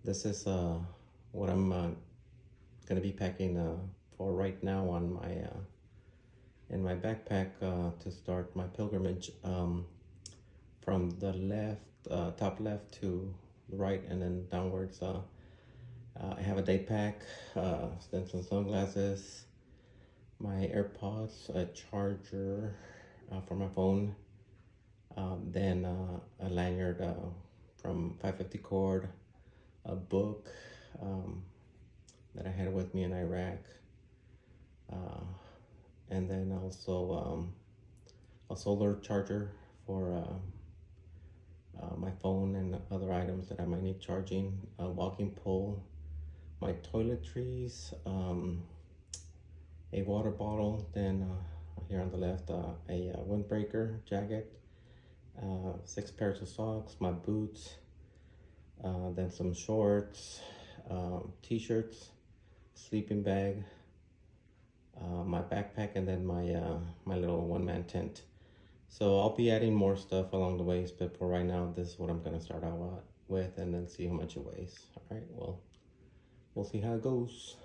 This is what I'm gonna be packing for right now on my in my backpack to start my pilgrimage from the left, top left to the right, and then downwards. I have a day pack, then some sunglasses, my AirPods, a charger for my phone, then a lanyard from 550 cord, a book that I had with me in Iraq, and then also a solar charger for my phone and other items that I might need charging, a walking pole, my toiletries, a water bottle, then here on the left a windbreaker jacket, 6 pairs of socks, my boots, then some shorts, t-shirts, sleeping bag, my backpack, and then my little one-man tent. So I'll be adding more stuff along the ways, but for right now, this is what I'm gonna start out with, and then see how much it weighs. All right, well, we'll see how it goes.